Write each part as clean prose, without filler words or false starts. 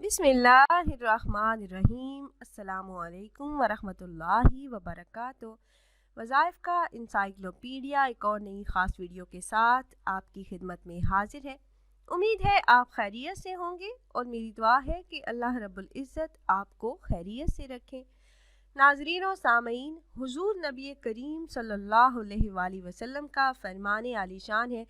بسم اللہ الرحمن الرحیم۔ السلام علیکم ورحمۃ وبرکاتہ۔ وظائف کا انسائکلوپیڈیا ایک اور نئی خاص ویڈیو کے ساتھ آپ کی خدمت میں حاضر ہے۔ امید ہے آپ خیریت سے ہوں گے اور میری دعا ہے کہ اللہ رب العزت آپ کو خیریت سے رکھیں۔ ناظرین و سامعین، حضور نبی کریم صلی اللہ علیہ وآلہ وسلم کا فرمان عالی شان ہے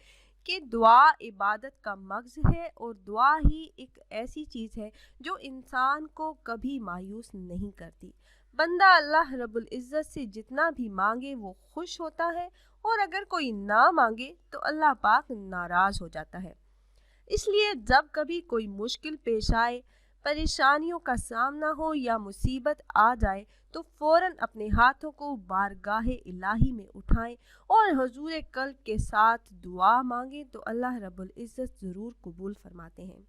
کہ دعا عبادت کا مغز ہے، اور دعا ہی ایک ایسی چیز ہے جو انسان کو کبھی مایوس نہیں کرتی۔ بندہ اللہ رب العزت سے جتنا بھی مانگے وہ خوش ہوتا ہے، اور اگر کوئی نہ مانگے تو اللہ پاک ناراض ہو جاتا ہے۔ اس لیے جب کبھی کوئی مشکل پیش آئے، پریشانیوں کا سامنا ہو یا مصیبت آ جائے تو فوراً اپنے ہاتھوں کو بارگاہ الہی میں اٹھائیں اور حضور قلب کے ساتھ دعا مانگیں تو اللہ رب العزت ضرور قبول فرماتے ہیں۔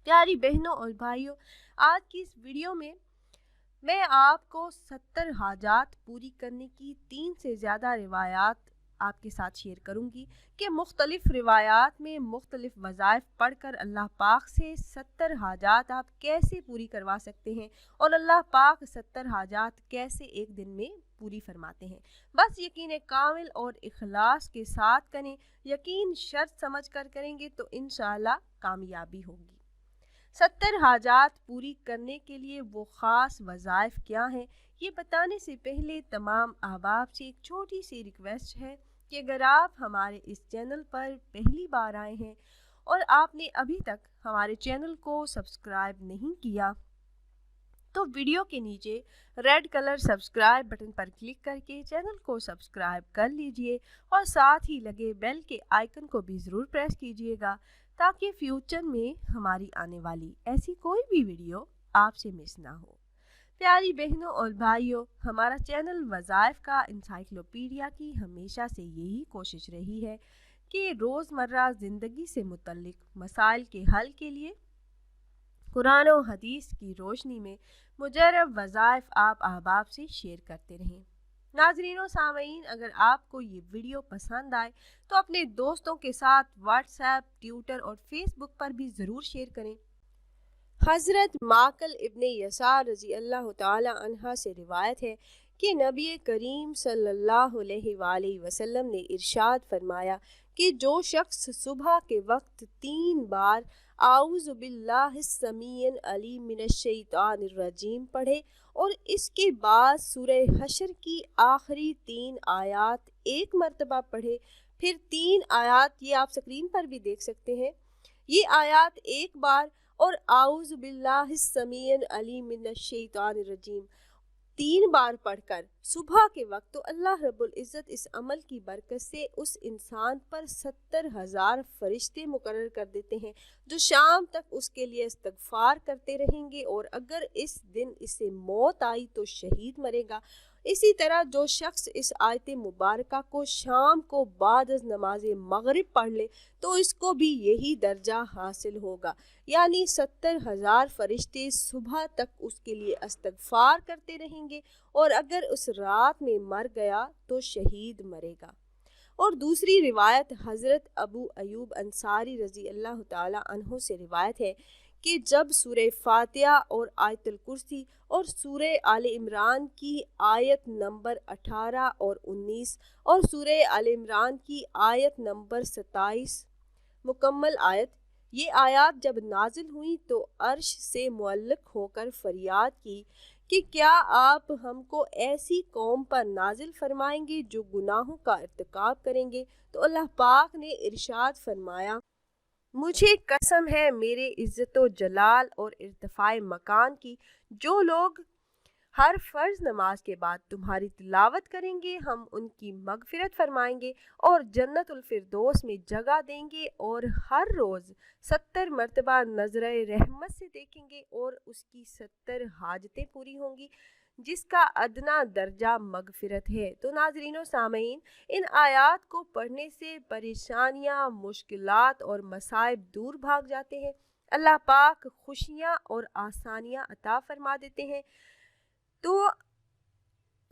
پیاری بہنوں اور بھائیوں، آج کی اس ویڈیو میں آپ کو 70 حاجات پوری کرنے کی 3 سے زیادہ روایات آپ کے ساتھ شیئر کروں گی کہ مختلف روایات میں مختلف وظائف پڑھ کر اللہ پاک سے 70 حاجات آپ کیسے پوری کروا سکتے ہیں، اور اللہ پاک 70 حاجات کیسے ایک دن میں پوری فرماتے ہیں۔ بس یقین کامل اور اخلاص کے ساتھ کریں، یقین شرط سمجھ کر کریں گے تو انشاءاللہ کامیابی ہوگی۔ 70 حاجات پوری کرنے کے لیے وہ خاص وظائف کیا ہیں، یہ بتانے سے پہلے تمام احباب سے ایک چھوٹی سی ریکویسٹ ہے کہ اگر آپ ہمارے اس چینل پر پہلی بار آئے ہیں اور آپ نے ابھی تک ہمارے چینل کو سبسکرائب نہیں کیا تو ویڈیو کے نیچے ریڈ کلر سبسکرائب بٹن پر کلک کر کے چینل کو سبسکرائب کر لیجئے، اور ساتھ ہی لگے بیل کے آئیکن کو بھی ضرور پریس کیجئے گا تاکہ فیوچر میں ہماری آنے والی ایسی کوئی بھی ویڈیو آپ سے مس نہ ہو۔ پیاری بہنوں اور بھائیوں، ہمارا چینل وظائف کا انسائکلوپیڈیا کی ہمیشہ سے یہی کوشش رہی ہے کہ روزمرہ زندگی سے متعلق مسائل کے حل کے لیے قرآن و حدیث کی روشنی میں مجرب وظائف آپ احباب سے شیئر کرتے رہیں۔ ناظرین و سامعین، اگر آپ کو یہ ویڈیو پسند آئے تو اپنے دوستوں کے ساتھ واٹس ایپ، ٹویٹر اور فیس بک پر بھی ضرور شیئر کریں۔ حضرت معقل ابن یسار رضی اللہ تعالی عنہ سے روایت ہے کہ نبی کریم صلی اللہ علیہ وآلہ وسلم نے ارشاد فرمایا کہ جو شخص صبح کے وقت 3 بار اعوذ باللہ السمیع العلیم من الشیطان الرجیم پڑھے اور اس کے بعد سورہ حشر کی آخری 3 آیات ایک مرتبہ پڑھے، پھر 3 آیات یہ آپ سکرین پر بھی دیکھ سکتے ہیں، یہ آیات ایک بار اور اعوذ باللہ السمیع العلیم من الشیطان الرجیم 3 بار پڑھ کر صبح کے وقت، تو اللہ رب العزت اس عمل کی برکت سے اس انسان پر 70,000 فرشتے مقرر کر دیتے ہیں جو شام تک اس کے لیے استغفار کرتے رہیں گے، اور اگر اس دن اسے موت آئی تو شہید مرے گا۔ اسی طرح جو شخص اس آیت مبارکہ کو شام کو بعد از نماز مغرب پڑھ لے تو اس کو بھی یہی درجہ حاصل ہوگا، یعنی 70,000 فرشتے صبح تک اس کے لیے استغفار کرتے رہیں گے، اور اگر اس رات میں مر گیا تو شہید مرے گا۔ اور دوسری روایت حضرت ابو ایوب انصاری رضی اللہ تعالی عنہ سے روایت ہے کہ جب سورہ فاتحہ اور آیت الکرسی اور سورہ آل عمران کی آیت نمبر 18 اور 19 اور سورہ آل عمران کی آیت نمبر 27 مکمل آیت، یہ آیات جب نازل ہوئیں تو عرش سے معلق ہو کر فریاد کی کہ کیا آپ ہم کو ایسی قوم پر نازل فرمائیں گے جو گناہوں کا ارتکاب کریں گے؟ تو اللہ پاک نے ارشاد فرمایا، مجھے قسم ہے میرے عزت و جلال اور ارتفاع مکان کی، جو لوگ ہر فرض نماز کے بعد تمہاری تلاوت کریں گے ہم ان کی مغفرت فرمائیں گے اور جنت الفردوس میں جگہ دیں گے، اور ہر روز 70 مرتبہ نظر رحمت سے دیکھیں گے اور اس کی 70 حاجتیں پوری ہوں گی جس کا ادنا درجہ مغفرت ہے۔ تو ناظرین و سامعین، ان آیات کو پڑھنے سے پریشانیاں، مشکلات اور مصائب دور بھاگ جاتے ہیں، اللہ پاک خوشیاں اور آسانیاں عطا فرما دیتے ہیں۔ تو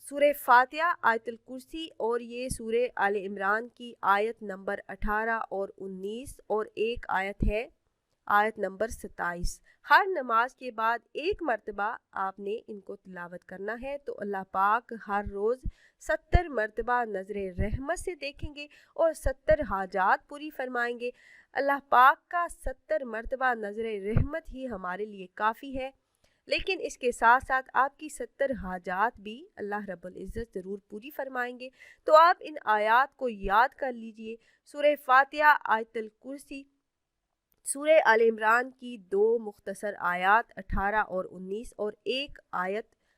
سورہ فاتحہ، آیت الکرسی اور یہ سورہ آل عمران کی آیت نمبر 18 اور 19 اور ایک آیت ہے آیت نمبر 27۔ ہر نماز کے بعد ایک مرتبہ آپ نے ان کو تلاوت کرنا ہے، تو اللہ پاک ہر روز 70 مرتبہ نظر رحمت سے دیکھیں گے اور 70 حاجات پوری فرمائیں گے۔ اللہ پاک کا 70 مرتبہ نظر رحمت ہی ہمارے لیے کافی ہے، لیکن اس کے ساتھ ساتھ آپ کی 70 حاجات بھی اللہ رب العزت ضرور پوری فرمائیں گے۔ تو آپ ان آیات کو یاد کر لیجئے۔ سورہ فاتحہ، آیت الکرسی، سورہ آل عمران کی 2 مختصر آیات 18 اور 19 اور ایک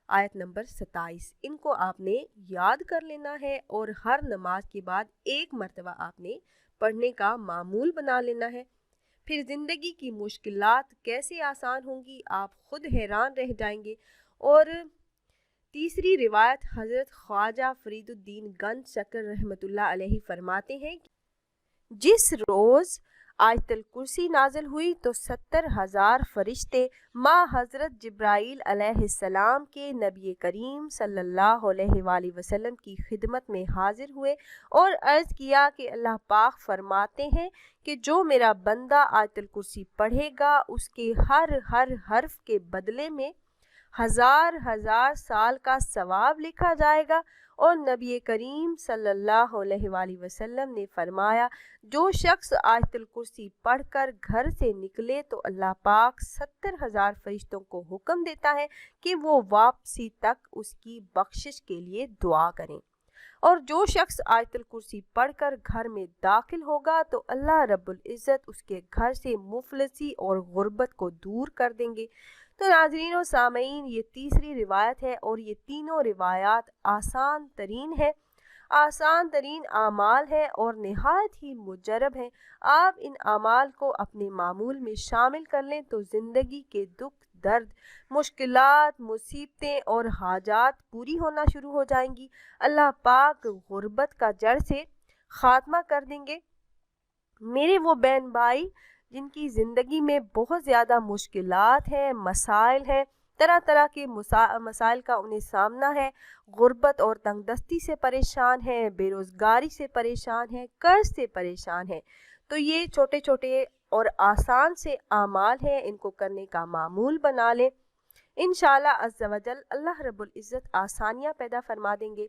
آیت نمبر 27، ان کو آپ نے یاد کر لینا ہے اور ہر نماز کے بعد ایک مرتبہ آپ نے پڑھنے کا معمول بنا لینا ہے۔ پھر زندگی کی مشکلات کیسے آسان ہوں گی، آپ خود حیران رہ جائیں گے۔ اور تیسری روایت حضرت خواجہ فرید الدین گنج شکر رحمۃ اللہ علیہ فرماتے ہیں، جس روز آیت الکرسی نازل ہوئی تو 70,000 فرشتے ماں حضرت جبرائیل علیہ السلام کے نبی کریم صلی اللہ علیہ وآلہ وسلم کی خدمت میں حاضر ہوئے اور عرض کیا کہ اللہ پاک فرماتے ہیں کہ جو میرا بندہ آیت الکرسی پڑھے گا اس کے ہر حرف کے بدلے میں 1000 سال کا ثواب لکھا جائے گا۔ اور نبی کریم صلی اللہ علیہ وآلہ وسلم نے فرمایا، جو شخص آیت الکرسی پڑھ کر گھر سے نکلے تو اللہ پاک 70,000 فرشتوں کو حکم دیتا ہے کہ وہ واپسی تک اس کی بخشش کے لیے دعا کریں۔ اور جو شخص آیت الکرسی پڑھ کر گھر میں داخل ہوگا تو اللہ رب العزت اس کے گھر سے مفلسی اور غربت کو دور کر دیں گے۔ تو ناظرین و سامعین، یہ تیسری روایت ہے اور یہ تینوں روایات آسان ترین اعمال ہے اور نہایت ہی مجرب ہیں۔ آپ ان اعمال کو اپنے معمول میں شامل کر لیں تو زندگی کے دکھ، درد، مشکلات، مصیبتیں اور حاجات پوری ہونا شروع ہو جائیں گی۔ اللہ پاک غربت کا جڑ سے خاتمہ کر دیں گے۔ میرے وہ بہن بھائی جن کی زندگی میں بہت زیادہ مشکلات ہیں، مسائل ہیں، طرح طرح کے مسائل کا انہیں سامنا ہے، غربت اور تنگ دستی سے پریشان ہیں، بے روزگاری سے پریشان ہیں، قرض سے پریشان ہیں، تو یہ چھوٹے چھوٹے اور آسان سے اعمال ہیں، ان کو کرنے کا معمول بنا لیں۔ انشاءاللہ عز و جل اللہ رب العزت آسانیاں پیدا فرما دیں گے۔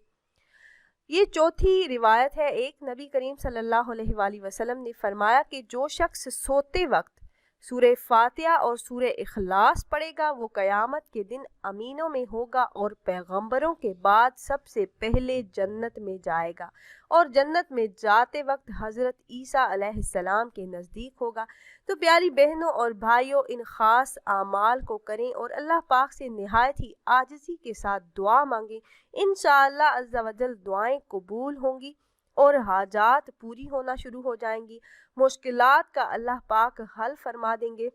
یہ چوتھی روایت ہے۔ ایک نبی کریم صلی اللہ علیہ وآلہ وسلم نے فرمایا کہ جو شخص سوتے وقت سورہ فاتحہ اور سورہ اخلاص پڑھے گا وہ قیامت کے دن امینوں میں ہوگا اور پیغمبروں کے بعد سب سے پہلے جنت میں جائے گا، اور جنت میں جاتے وقت حضرت عیسیٰ علیہ السلام کے نزدیک ہوگا۔ تو پیاری بہنوں اور بھائیوں، ان خاص اعمال کو کریں اور اللہ پاک سے نہایت ہی عاجزی کے ساتھ دعا مانگیں۔ انشاءاللہ عز و جل دعائیں قبول ہوں گی اور حاجات پوری ہونا شروع ہو جائیں گی، مشکلات کا اللہ پاک حل فرما دیں گے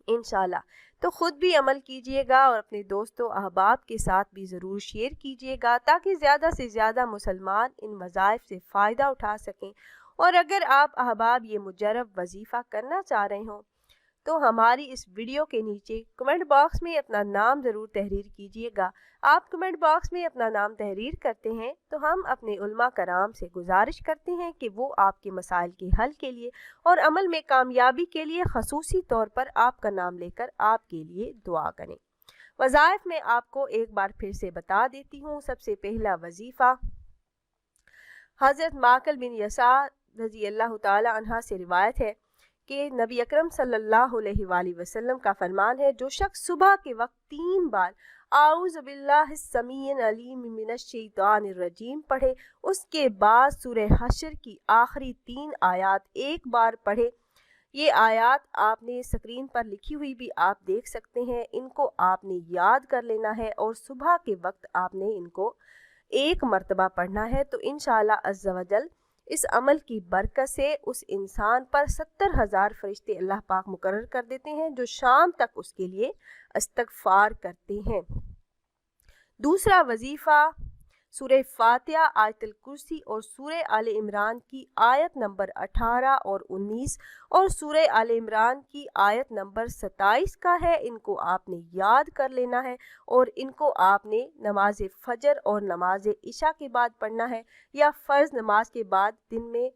انشاءاللہ۔ تو خود بھی عمل کیجئے گا اور اپنے دوستوں احباب کے ساتھ بھی ضرور شیئر کیجئے گا تاکہ زیادہ سے زیادہ مسلمان ان وظائف سے فائدہ اٹھا سکیں۔ اور اگر آپ احباب یہ مجرب وظیفہ کرنا چاہ رہے ہوں تو ہماری اس ویڈیو کے نیچے کمنٹ باکس میں اپنا نام ضرور تحریر کیجئے گا۔ آپ کمنٹ باکس میں اپنا نام تحریر کرتے ہیں تو ہم اپنے علماء کرام سے گزارش کرتے ہیں کہ وہ آپ کے مسائل کے حل کے لیے اور عمل میں کامیابی کے لیے خصوصی طور پر آپ کا نام لے کر آپ کے لیے دعا کریں۔ وظائف میں آپ کو ایک بار پھر سے بتا دیتی ہوں۔ سب سے پہلا وظیفہ حضرت معقل بن یسار رضی اللہ تعالی عنہ سے روایت ہے کہ نبی اکرم صلی اللہ علیہ وآلہ وسلم کا فرمان ہے، جو شخص صبح کے وقت 3 بار اعوذ باللہ السمیع العلیم من الشیطان الرجیم پڑھے، اس کے بعد سورہ حشر کی آخری 3 آیات ایک بار پڑھے۔ یہ آیات آپ نے اسکرین پر لکھی ہوئی بھی آپ دیکھ سکتے ہیں، ان کو آپ نے یاد کر لینا ہے اور صبح کے وقت آپ نے ان کو ایک مرتبہ پڑھنا ہے۔ تو انشاءاللہ عز و جل اس عمل کی برکت سے اس انسان پر 70,000 فرشتے اللہ پاک مقرر کر دیتے ہیں جو شام تک اس کے لیے استغفار کرتے ہیں۔ دوسرا وظیفہ سورہ فاتحہ، آیت الکرسی اور سورہ آل عمران کی آیت نمبر 18 اور 19 اور سورہ آل عمران کی آیت نمبر 27 کا ہے۔ ان کو آپ نے یاد کر لینا ہے اور ان کو آپ نے نماز فجر اور نماز عشاء کے بعد پڑھنا ہے یا فرض نماز کے بعد دن میں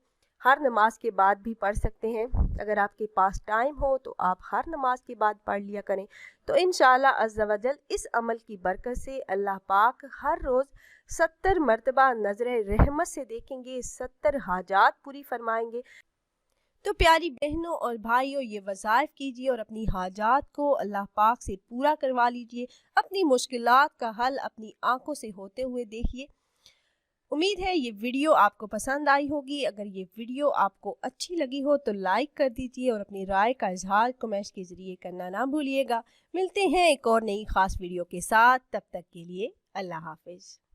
ہر نماز کے بعد بھی پڑھ سکتے ہیں۔ اگر آپ کے پاس ٹائم ہو تو آپ ہر نماز کے بعد پڑھ لیا کریں، تو انشاءاللہ عز و جل اس عمل کی برکت سے اللہ پاک ہر روز 70 مرتبہ نظر رحمت سے دیکھیں گے، 70 حاجات پوری فرمائیں گے۔ تو پیاری بہنوں اور بھائیوں، یہ وظائف کیجیے اور اپنی حاجات کو اللہ پاک سے پورا کروا لیجیے، اپنی مشکلات کا حل اپنی آنکھوں سے ہوتے ہوئے دیکھیے۔ امید ہے یہ ویڈیو آپ کو پسند آئی ہوگی۔ اگر یہ ویڈیو آپ کو اچھی لگی ہو تو لائک کر دیجیے اور اپنی رائے کا اظہار کمنٹس کے ذریعے کرنا نہ بھولیے گا۔ ملتے ہیں ایک اور نئی خاص ویڈیو کے ساتھ، تب تک کے لیے اللہ حافظ۔